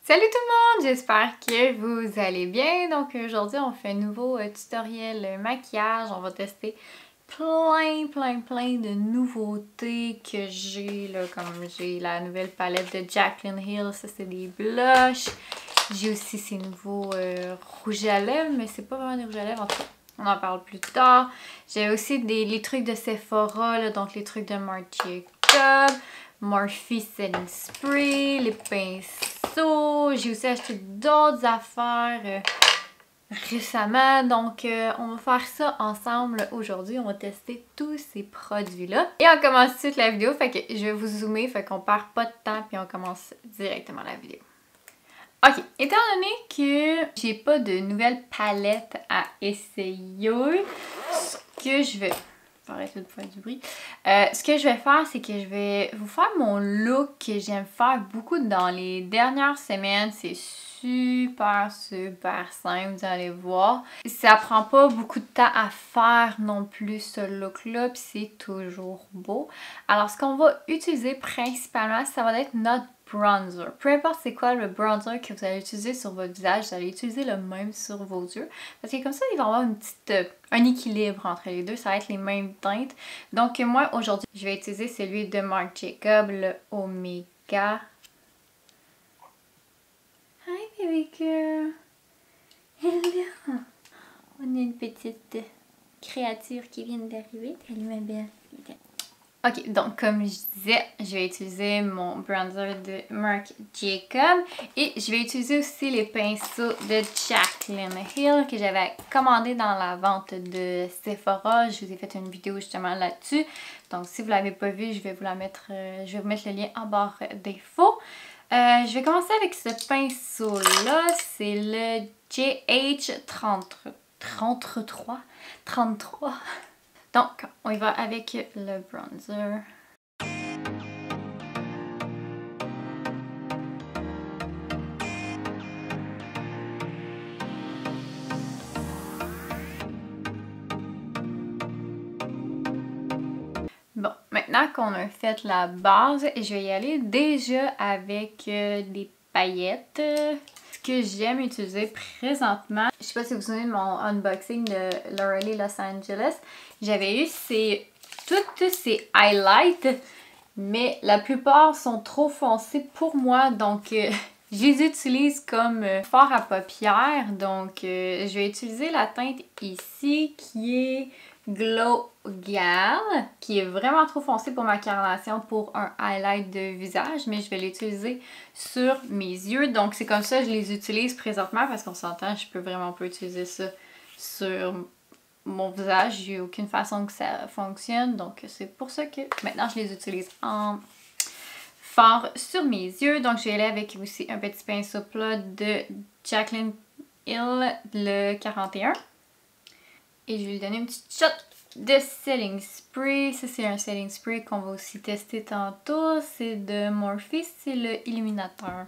Salut tout le monde, j'espère que vous allez bien. Donc aujourd'hui on fait un nouveau tutoriel maquillage. On va tester plein de nouveautés que j'ai là, comme j'ai la nouvelle palette de Jaclyn Hill, ça c'est des blushs. J'ai aussi ces nouveaux rouges à lèvres, mais c'est pas vraiment des rouges à lèvres, en tout cas, on en parle plus tard. J'ai aussi les trucs de Sephora, là, donc les trucs de Marc Jacobs, Morphe Setting Spray, les pinceaux. J'ai aussi acheté d'autres affaires récemment, donc on va faire ça ensemble aujourd'hui. On va tester tous ces produits-là. Et on commence tout de suite la vidéo, fait que je vais vous zoomer, fait qu'on perd pas de temps, puis on commence directement la vidéo. Ok, étant donné que j'ai pas de nouvelle palette à essayer, ce que je vais... Faut arrêter de faire du bruit. Ce que je vais faire, c'est que je vais vous faire mon look que j'aime faire beaucoup dans les dernières semaines. C'est super simple, vous allez voir. Ça prend pas beaucoup de temps à faire non plus ce look-là, puis c'est toujours beau. Alors, ce qu'on va utiliser principalement, ça va être notre bronzer. Peu importe c'est quoi le bronzer que vous allez utiliser sur votre visage, vous allez utiliser le même sur vos yeux. Parce que comme ça, il va y avoir une petite, un équilibre entre les deux. Ça va être les mêmes teintes. Donc moi, aujourd'hui, je vais utiliser celui de Marc Jacobs, le Omega. Hi baby girl! Hello! On a une petite créature qui vient d'arriver. Elle est ma belle. Ok, donc comme je disais, je vais utiliser mon bronzer de Marc Jacobs et je vais utiliser aussi les pinceaux de Jaclyn Hill que j'avais commandé dans la vente de Sephora. Je vous ai fait une vidéo justement là-dessus. Donc si vous ne l'avez pas vu, je vais vous la mettre, je vais vous mettre le lien en barre d'infos. Je vais commencer avec ce pinceau-là, c'est le JH33. Donc, on y va avec le bronzer. Bon, maintenant qu'on a fait la base, je vais y aller déjà avec des paillettes. Ce que j'aime utiliser présentement, je sais pas si vous vous souvenez de mon unboxing de L'Oréal Los Angeles, j'avais eu toutes ces highlights, mais la plupart sont trop foncés pour moi, donc je les utilise comme fard à paupières. Donc je vais utiliser la teinte ici qui est Glow Gal, qui est vraiment trop foncé pour ma carnation pour un highlight de visage, mais je vais l'utiliser sur mes yeux. Donc c'est comme ça que je les utilise présentement parce qu'on s'entend, je peux vraiment pas utiliser ça sur mon visage. J'ai aucune façon que ça fonctionne, donc c'est pour ça que maintenant je les utilise en fard sur mes yeux. Donc je vais aller avec aussi un petit pinceau plat de Jaclyn Hill, le 41. Et je vais lui donner une petite shot de setting spray. Ça, c'est un setting spray qu'on va aussi tester tantôt. C'est de Morphe, c'est le illuminateur.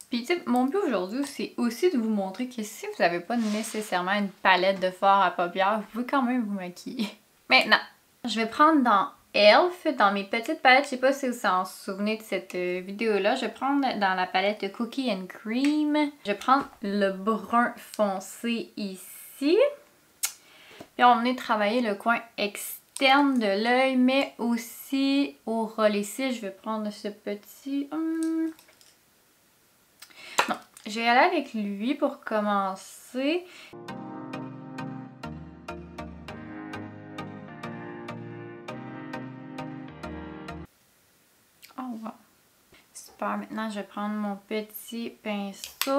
Puis, tu sais, mon but aujourd'hui, c'est aussi de vous montrer que si vous n'avez pas nécessairement une palette de fard à paupières, vous pouvez quand même vous maquiller. Maintenant, je vais prendre dans Elf, dans mes petites palettes, je sais pas si vous vous en souvenez de cette vidéo-là, je vais prendre dans la palette Cookie and Cream, je vais prendre le brun foncé ici, puis on va venir travailler le coin externe de l'œil, mais aussi au ras ici, je vais prendre ce petit... Non, je vais aller avec lui pour commencer. Oh wow! Super, maintenant je vais prendre mon petit pinceau,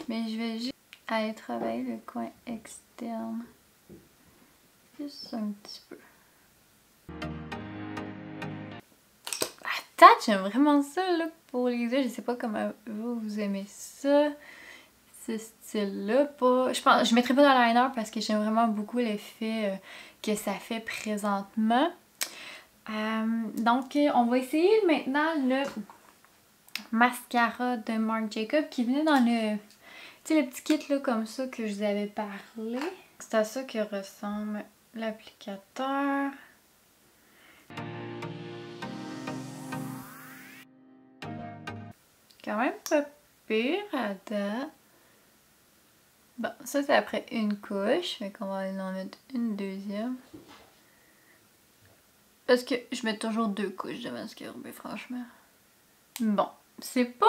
mais je vais juste aller travailler le coin externe. Juste un petit peu. Attends, j'aime vraiment ça là, pour les yeux. Je sais pas comment vous aimez ça. Ce style-là. Je mettrai pas d'eyeliner parce que j'aime vraiment beaucoup l'effet que ça fait présentement. Donc, on va essayer maintenant le mascara de Marc Jacobs qui venait dans le, tu sais, le petit kit là comme ça que je vous avais parlé. C'est à ça que ressemble l'applicateur. Quand même pas pire à date. Bon, ça c'est après une couche, fait qu'on va aller en mettre une deuxième. Parce que je mets toujours 2 couches de mascara, mais franchement. Bon, c'est pas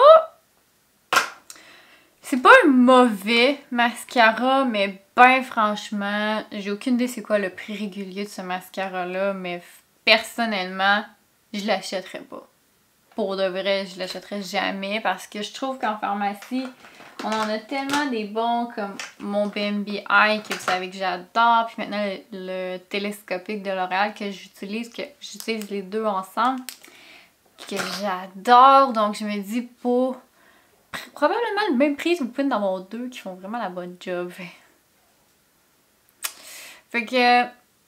un mauvais mascara, mais ben franchement, j'ai aucune idée c'est quoi le prix régulier de ce mascara-là, mais personnellement, je l'achèterais pas. Pour de vrai, je l'achèterais jamais parce que je trouve qu'en pharmacie, on en a tellement des bons comme mon BMB Eye que vous savez que j'adore. Puis maintenant le télescopique de L'Oréal que j'utilise les deux ensemble. Que j'adore. Donc je me dis pour probablement le même prix, vous pouvez en avoir 2 qui font vraiment la bonne job. Fait que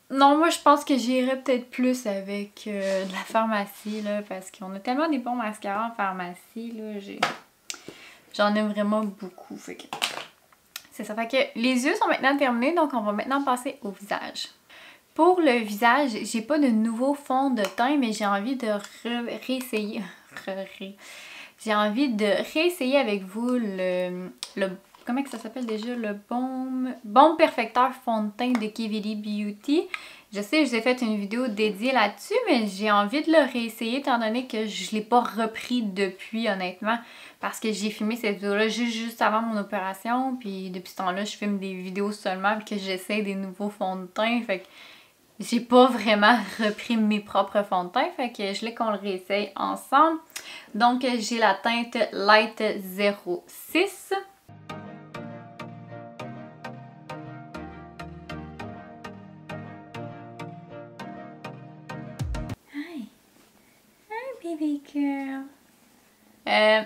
non, moi je pense que j'irais peut-être plus avec de la pharmacie là, parce qu'on a tellement des bons mascaras en pharmacie là, j'en aime vraiment beaucoup. Fait que c'est ça. Fait que les yeux sont maintenant terminés, donc on va maintenant passer au visage. Pour le visage, j'ai pas de nouveau fond de teint, mais j'ai envie de réessayer. J'ai envie de réessayer avec vous le comment que ça s'appelle déjà? Le Baume Perfecteur fond de teint de KVD Beauty. Je sais, je vous ai fait une vidéo dédiée là-dessus, mais j'ai envie de le réessayer étant donné que je l'ai pas repris depuis, honnêtement. Parce que j'ai filmé cette vidéo-là juste avant mon opération. Puis depuis ce temps-là, je filme des vidéos seulement puis que j'essaie des nouveaux fonds de teint. Fait que j'ai pas vraiment repris mes propres fonds de teint. Fait que je voulais qu'on le réessaye ensemble. Donc j'ai la teinte Light 06. Baby girl.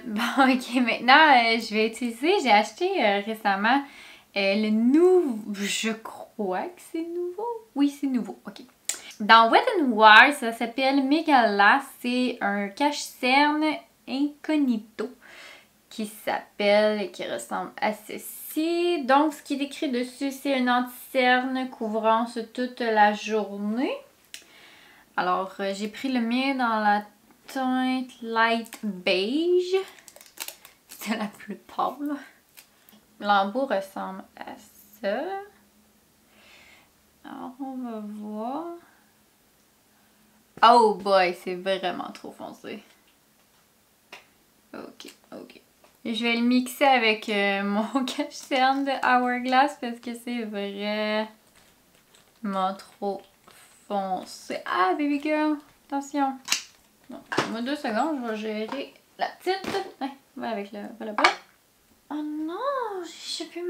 Bon, ok, maintenant, je vais utiliser, j'ai acheté récemment le nouveau, je crois que c'est nouveau. Oui, c'est nouveau, ok. Dans Wet n Wild, ça s'appelle Megala, c'est un cache-cerne incognito qui ressemble à ceci. Donc, ce qui est écrit dessus, c'est une anti-cerne couvrant toute la journée. Alors, j'ai pris le mien dans la teinte light beige. C'est la plus pâle. L'embout ressemble à ça. Alors, on va voir. Oh boy, c'est vraiment trop foncé. Ok, ok. Et je vais le mixer avec mon cache-cerne de Hourglass parce que c'est vraiment trop foncé. Ah, baby girl, attention. Bon, moi 2 secondes, je vais gérer la petite. Ouais, va avec le bas. Oh non, j'ai échappé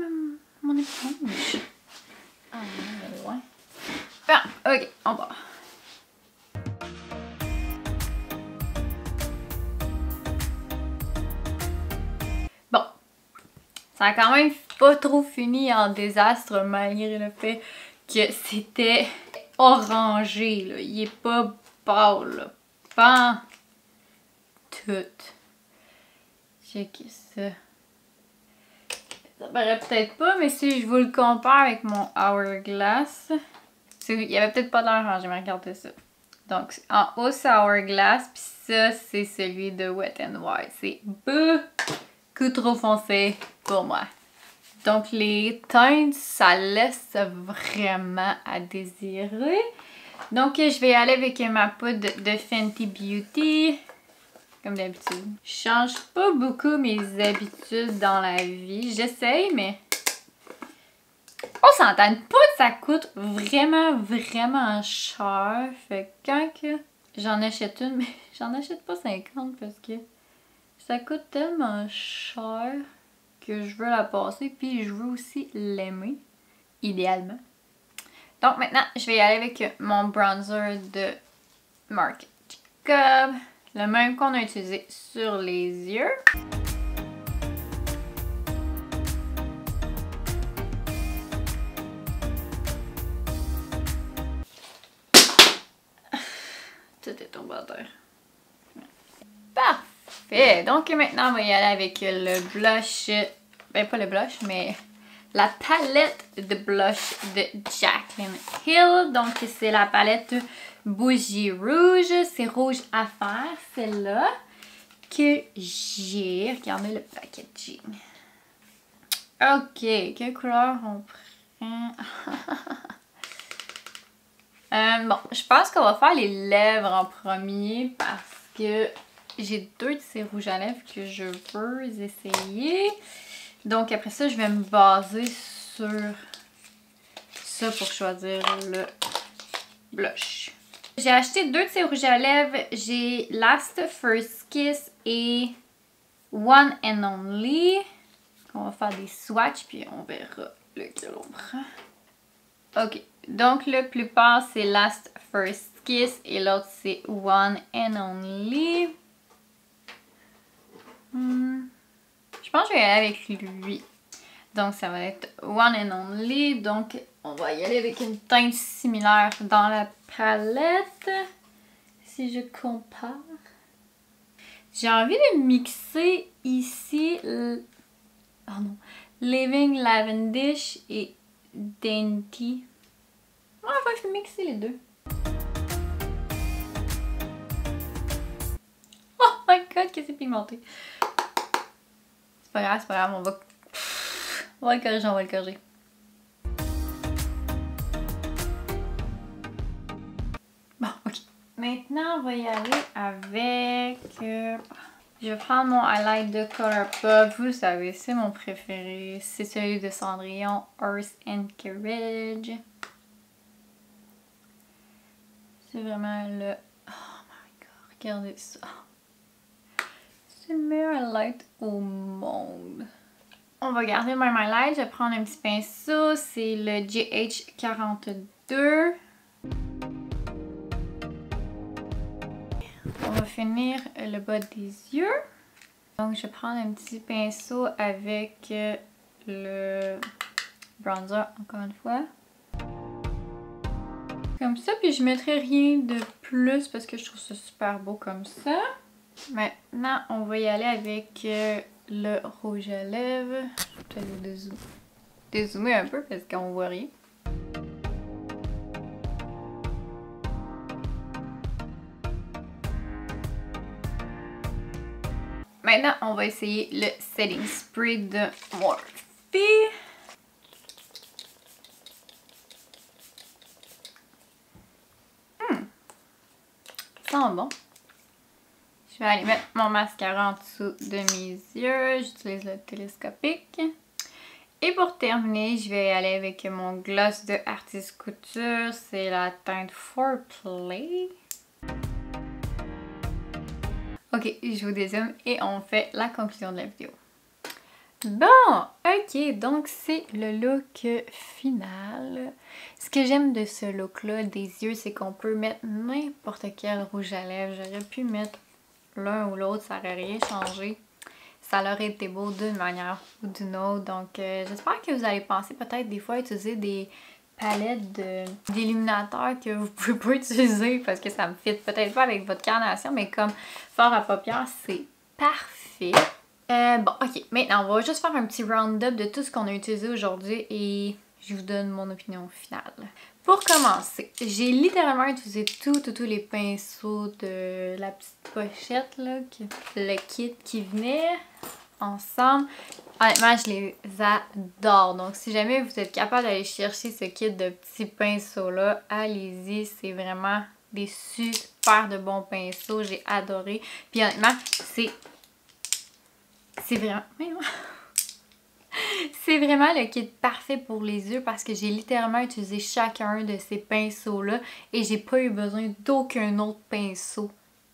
mon éponge. Ah non, loin. Bon, ok, on part. Bon, ça a quand même pas trop fini en désastre malgré le fait que c'était orangé, là. Il est pas pâle, là. Pas tout. Checkez ça. Ça paraît peut-être pas, mais si je vous le compare avec mon Hourglass, il y avait peut-être pas d'orangé, mais regardez ça. Donc, en haut, c'est Hourglass, puis ça, c'est celui de Wet n Wild. C'est beaucoup trop foncé pour moi. Donc, les teintes, ça laisse vraiment à désirer. Donc, je vais y aller avec ma poudre de Fenty Beauty. Comme d'habitude. Je change pas beaucoup mes habitudes dans la vie. J'essaye, mais on s'entend pas que ça coûte vraiment cher. Fait que quand j'en achète une, mais j'en achète pas 50 parce que ça coûte tellement cher que je veux la passer. Puis je veux aussi l'aimer, idéalement. Donc maintenant, je vais y aller avec mon bronzer de Marc Jacob. Le même qu'on a utilisé sur les yeux. Tout est tombé à terre. Parfait! Donc maintenant, on va y aller avec le blush. Ben pas le blush, mais la palette de blush de Jaclyn Hill. Donc c'est la palette Bougie Rouge. C'est rouge à faire, celle-là. que j'ai. Regardez le packaging. Ok, quelle couleur on prend? Bon, je pense qu'on va faire les lèvres en premier parce que j'ai 2 de ces rouges à lèvres que je veux essayer. Donc après ça, je vais me baser sur ça pour choisir le blush. J'ai acheté 2 de ces rouges à lèvres. J'ai Last First Kiss et One and Only. On va faire des swatchs puis on verra lequel on prend. Ok, donc le plus pâle c'est Last First Kiss et l'autre c'est One and Only. Je pense que je vais y aller avec lui. Donc ça va être One and Only. Donc on va y aller avec une teinte similaire dans la palette. Si je compare. J'ai envie de mixer ici Living Lavendish et Dainty. Ouais, je vais mixer les deux. Oh my god, que c'est pigmenté. C'est pas grave, on va le corriger, Bon, ok. Maintenant, on va y aller avec... je vais prendre mon highlight de Colourpop. Vous le savez, c'est mon préféré. C'est celui de Cendrillon, Earth and Courage. C'est vraiment le... Oh my god, regardez ça. C'est le meilleur highlight au monde. On va garder le même highlight. Je vais prendre un petit pinceau. C'est le GH42. On va finir le bas des yeux. Donc, je vais prendre un petit pinceau avec le bronzer, encore une fois. Comme ça, puis je mettrai rien de plus parce que je trouve ça super beau comme ça. Maintenant, on va y aller avec le rouge à lèvres. Je vais peut-être le dézoomer un peu parce qu'on voit rien. Maintenant, on va essayer le setting spray de Morphe. Ça sent bon. Je vais aller mettre mon mascara en dessous de mes yeux. J'utilise le télescopique. Et pour terminer, je vais aller avec mon gloss de Artist Couture. C'est la teinte Foreplay. Ok, je vous dézoome et on fait la conclusion de la vidéo. Bon, ok, donc c'est le look final. Ce que j'aime de ce look-là des yeux, c'est qu'on peut mettre n'importe quel rouge à lèvres. J'aurais pu mettre l'un ou l'autre, ça n'aurait rien changé. Ça aurait été beau d'une manière ou d'une autre. Donc j'espère que vous allez penser peut-être des fois à utiliser des palettes d'illuminateurs que vous pouvez pas utiliser parce que ça me fit peut-être pas avec votre carnation, mais comme fard à paupières, c'est parfait. Bon, ok, maintenant on va juste faire un petit round-up de tout ce qu'on a utilisé aujourd'hui et je vous donne mon opinion finale. Pour commencer, j'ai littéralement utilisé tous les pinceaux de la petite pochette, là, le kit qui venait ensemble. Honnêtement, je les adore. Donc, si jamais vous êtes capable d'aller chercher ce kit de petits pinceaux-là, allez-y. C'est vraiment des super de bons pinceaux. J'ai adoré. Puis honnêtement, c'est vraiment... C'est vraiment le kit parfait pour les yeux parce que j'ai littéralement utilisé chacun de ces pinceaux-là et j'ai pas eu besoin d'aucun autre pinceau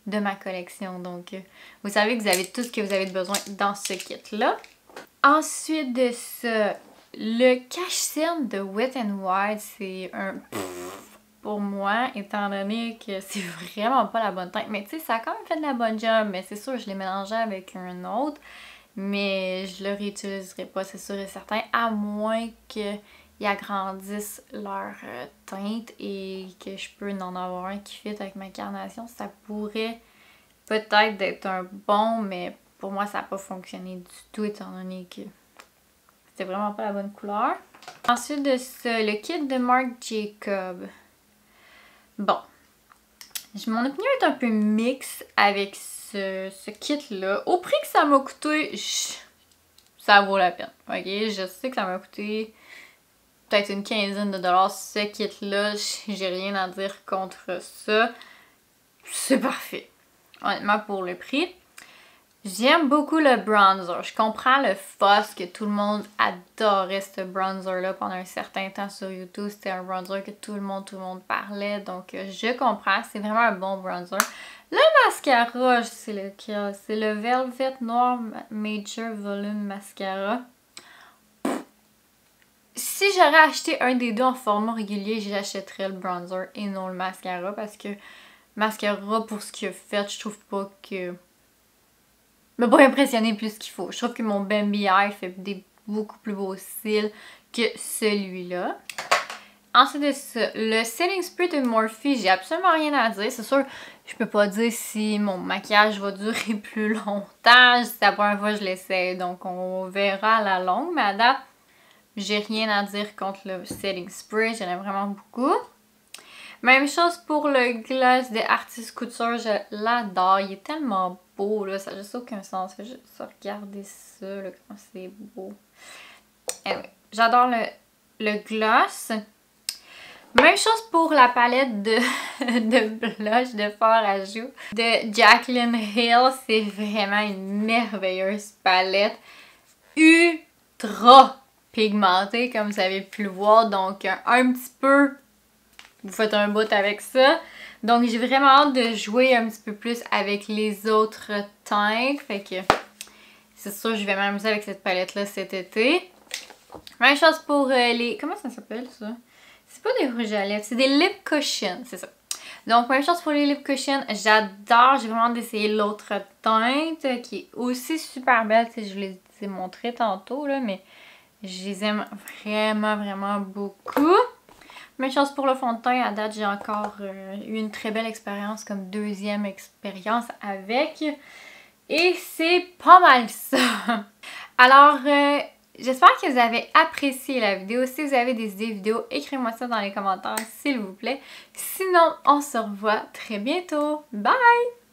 de ma collection. Donc, vous savez que vous avez tout ce que vous avez besoin dans ce kit-là. Ensuite de ça, le cache-cerne de Wet n Wild, c'est un pour moi, étant donné que c'est vraiment pas la bonne teinte. Mais tu sais, ça a quand même fait de la bonne job, mais c'est sûr, je l'ai mélangé avec un autre. Mais je le réutiliserai pas, c'est sûr et certain, à moins qu'ils agrandissent leur teinte et que je peux en avoir un qui fit avec ma carnation. Ça pourrait peut-être être un bon, mais pour moi ça n'a pas fonctionné du tout étant donné que c'était vraiment pas la bonne couleur. Ensuite de ça, le kit de Marc Jacob. Bon, mon opinion est un peu mixte avec ça. ce kit-là. Au prix que ça m'a coûté, ça vaut la peine. Ok, je sais que ça m'a coûté peut-être une quinzaine de dollars ce kit-là. J'ai rien à dire contre ça. C'est parfait. Honnêtement, pour le prix. J'aime beaucoup le bronzer. Je comprends le fuss que tout le monde adorait ce bronzer-là pendant un certain temps sur YouTube. C'était un bronzer que tout le monde parlait. Donc, je comprends. C'est vraiment un bon bronzer. Le mascara, c'est lequel? C'est le Velvet Noir Major Volume Mascara. Si j'aurais acheté un des deux en format régulier, j'achèterais le bronzer et non le mascara. Parce que mascara, pour ce qu'il a fait, je trouve pas que... m'a pas impressionné plus qu'il faut. Je trouve que mon Bambi Eye fait des beaucoup plus beaux cils que celui-là. Ensuite de ça, le setting spray de Morphe, j'ai absolument rien à dire. C'est sûr, je peux pas dire si mon maquillage va durer plus longtemps. C'est la première fois que je l'essaie, donc on verra à la longue. Mais à date, j'ai rien à dire contre le setting spray. J'en aime vraiment beaucoup. Même chose pour le gloss de Artist Couture. Je l'adore. Il est tellement beau, là. Ça n'a juste aucun sens. Fais juste regarder ça, là, comment c'est beau. Anyway, j'adore le gloss. Même chose pour la palette de blush de fard à joues de Jaclyn Hill. C'est vraiment une merveilleuse palette. Ultra pigmentée, comme vous avez pu le voir. Donc, un petit peu, vous faites un bout avec ça. Donc, j'ai vraiment hâte de jouer un petit peu plus avec les autres teintes. Fait que, c'est sûr, je vais m'amuser avec cette palette-là cet été. Même chose pour les... Comment ça s'appelle, ça? C'est pas des rouges à lèvres, c'est des lip cushions, c'est ça. Donc, même chose pour les lip cushions, j'adore. J'ai vraiment hâte d'essayer l'autre teinte qui est aussi super belle. Tu sais, je vous les ai montré tantôt, là, mais je les aime vraiment, vraiment beaucoup. Même chose pour le fond de teint. À date, j'ai encore eu une très belle expérience comme deuxième expérience avec. Et c'est pas mal ça. Alors... j'espère que vous avez apprécié la vidéo. Si vous avez des idées vidéo, écrivez-moi ça dans les commentaires s'il vous plaît. Sinon, on se revoit très bientôt. Bye!